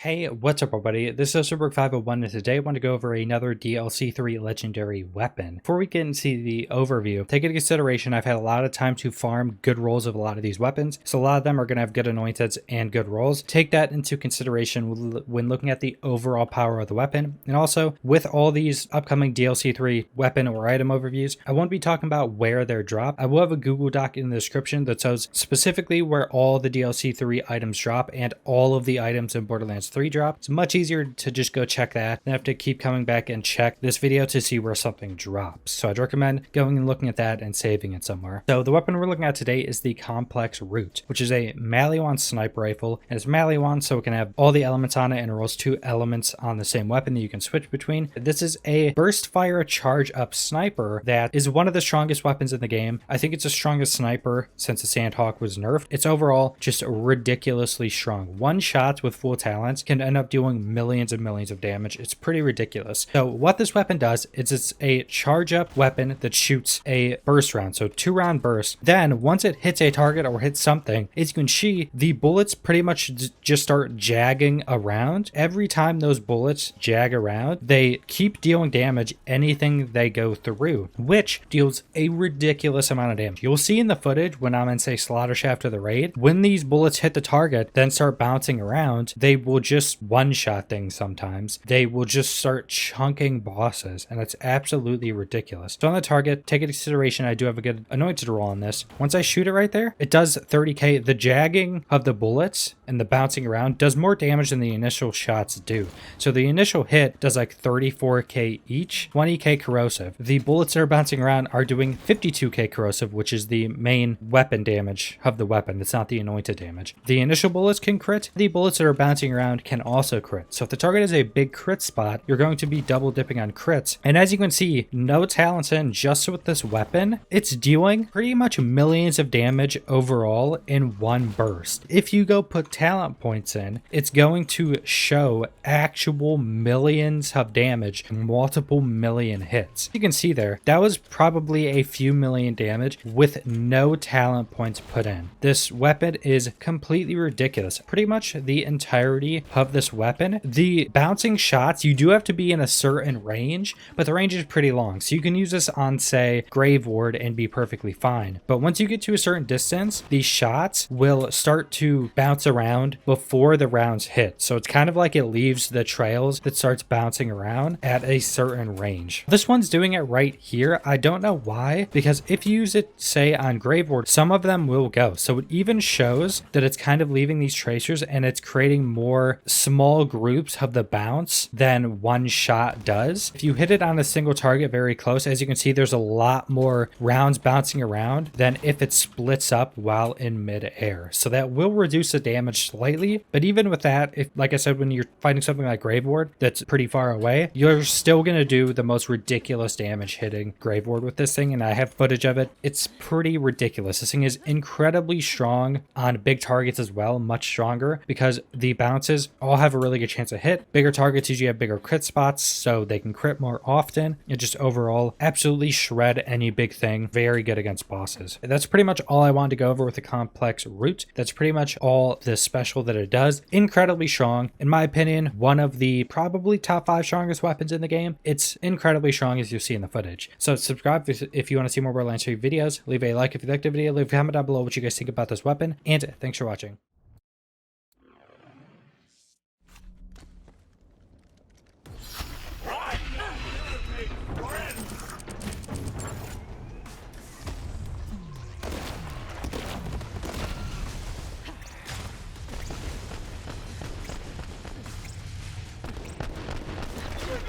Hey, what's up everybody? This is Superbook501 and today I want to go over another DLC 3 legendary weapon. Before we get into the overview, take into consideration I've had a lot of time to farm good rolls of a lot of these weapons, so a lot of them are going to have good anointeds and good rolls. Take that into consideration when looking at the overall power of the weapon, and also with all these upcoming DLC 3 weapon or item overviews, I won't be talking about where they're dropped. I will have a Google Doc in the description that shows specifically where all the DLC 3 items drop and all of the items in Borderlands 3 drop. It's much easier to just go check that than have to keep coming back and check this video to see where something drops. So I'd recommend going and looking at that and saving it somewhere. So the weapon we're looking at today is the Complex Root, which is a Maliwan sniper rifle, and it's Maliwan so it can have all the elements on it and it rolls 2 elements on the same weapon that you can switch between. This is a burst fire charge up sniper that is one of the strongest weapons in the game. I think it's the strongest sniper since the Sandhawk was nerfed. It's overall just ridiculously strong. One shot with full talents can end up doing millions and millions of damage. It's pretty ridiculous. So what this weapon does is it's a charge up weapon that shoots a burst round, so 2-round burst. Then once it hits a target or hits something, as you can see, the bullets pretty much just start jagging around. Every time those bullets jag around, they keep dealing damage anything they go through, which deals a ridiculous amount of damage. You'll see in the footage when I'm in, say, Slaughter Shaft or the raid, when these bullets hit the target then start bouncing around, they will just one-shot things sometimes. They will just start chunking bosses, and it's absolutely ridiculous. So on the target, take into consideration I do have a good anointed roll on this. Once I shoot it right there, it does 30k. The jagging of the bullets and the bouncing around does more damage than the initial shots do. So the initial hit does like 34k each, 20k corrosive. The bullets that are bouncing around are doing 52k corrosive, which is the main weapon damage of the weapon. It's not the anointed damage. The initial bullets can crit. The bullets that are bouncing around can also crit. So if the target is a big crit spot, you're going to be double dipping on crits. And as you can see, no talents in, just with this weapon, it's dealing pretty much millions of damage overall in one burst. If you go put talent points in, it's going to show actual millions of damage, multiple million hits. You can see there, that was probably a few million damage with no talent points put in. This weapon is completely ridiculous. Pretty much the entirety of this weapon, the bouncing shots, you do have to be in a certain range, but the range is pretty long. So you can use this on, say, Grave Ward and be perfectly fine. But once you get to a certain distance, these shots will start to bounce around before the rounds hit. So it's kind of like it leaves the trails that starts bouncing around at a certain range. This one's doing it right here. I don't know why, because if you use it, say, on Grave Ward, some of them will go. So it even shows that it's kind of leaving these tracers and it's creating more small groups of the bounce than one shot does. If you hit it on a single target very close, as you can see, there's a lot more rounds bouncing around than if it splits up while in mid-air. So that will reduce the damage slightly, but even with that, if, like I said, when you're fighting something like Grave Ward that's pretty far away, you're still going to do the most ridiculous damage hitting Grave Ward with this thing, and I have footage of it. It's pretty ridiculous. This thing is incredibly strong on big targets as well, much stronger, because the bounces all have a really good chance to hit. Bigger targets usually have bigger crit spots, so they can crit more often. It just overall absolutely shred any big thing. Very good against bosses. That's pretty much all I wanted to go over with the Complex Root. That's pretty much all the special that it does. Incredibly strong. In my opinion, one of the probably top 5 strongest weapons in the game. It's incredibly strong, as you'll see in the footage. So subscribe if you want to see more Borderlands 3 videos. Leave a like if you liked the video. Leave a comment down below what you guys think about this weapon. And thanks for watching.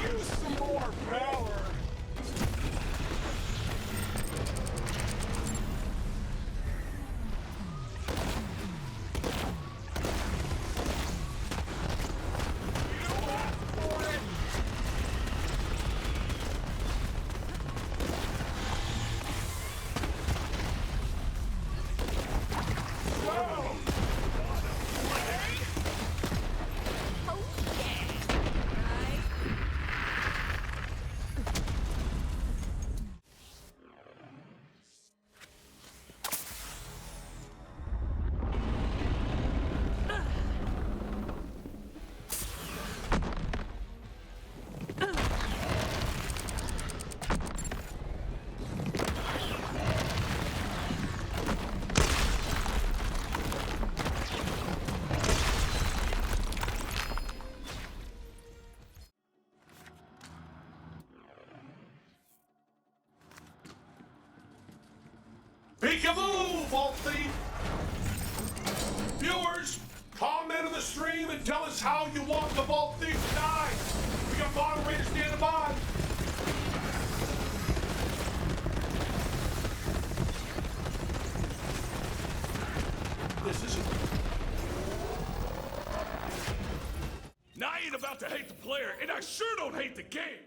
Use some more power! How you want the vault thief tonight? We got moderators standing by. This isn't... Now I ain't about to hate the player, and I sure don't hate the game.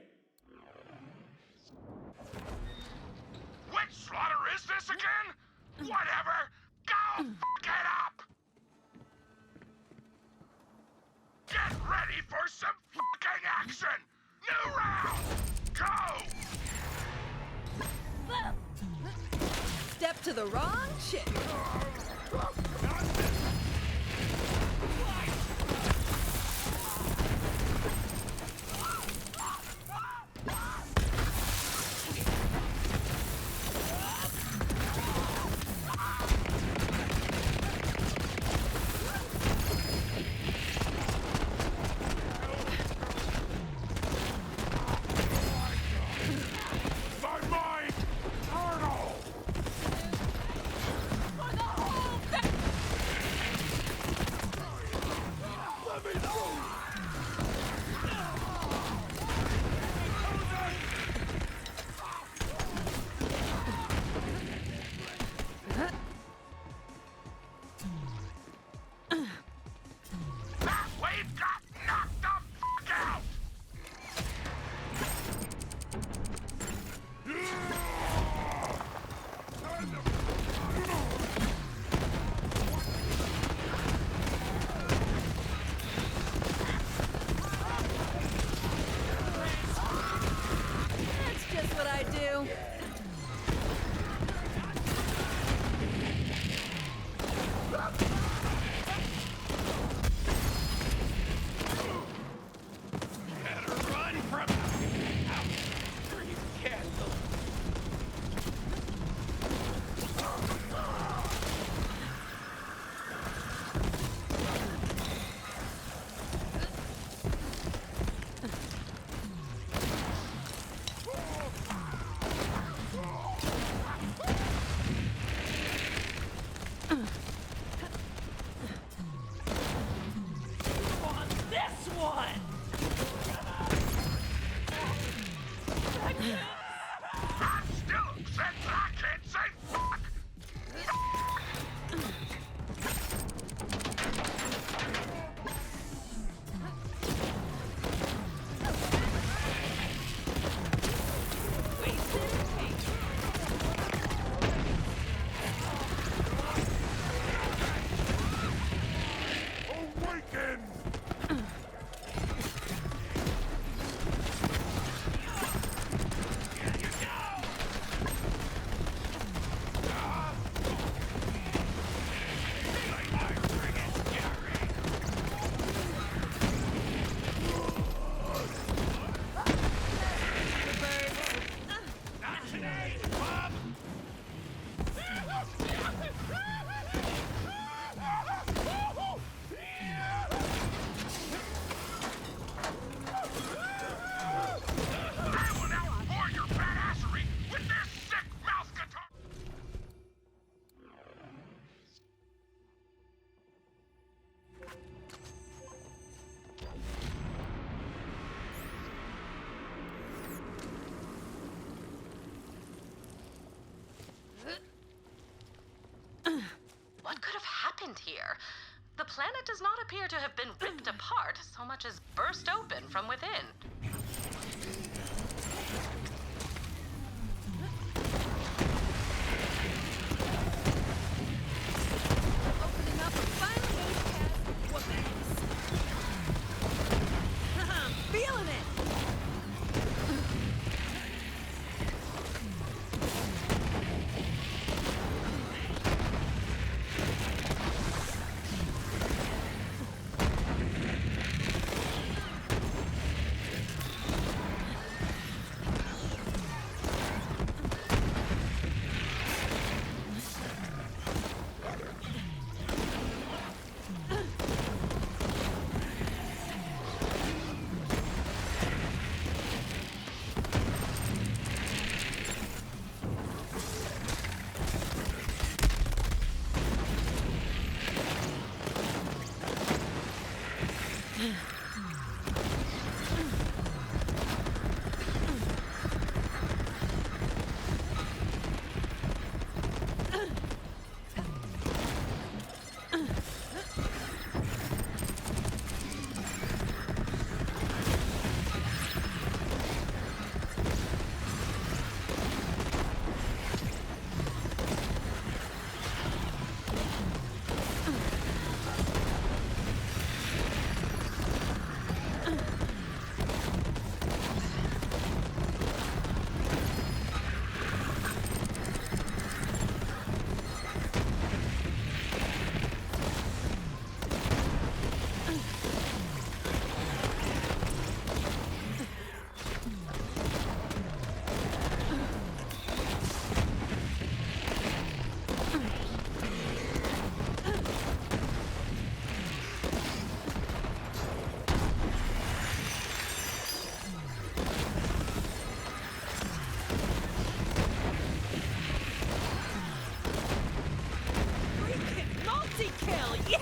Which slaughter is this again? Whatever. Go fuck it up. Get ready for some fucking action. New round. Go. Step to the wrong chick. Here. The planet does not appear to have been ripped apart so much as burst open from within. Opening up a final pad. Whoopings. I'm feeling it. Multi-kill, yeah!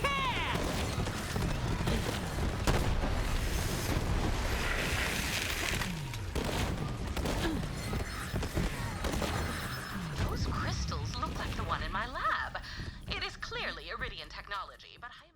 Those crystals look like the one in my lab. It is clearly Eridium technology, but I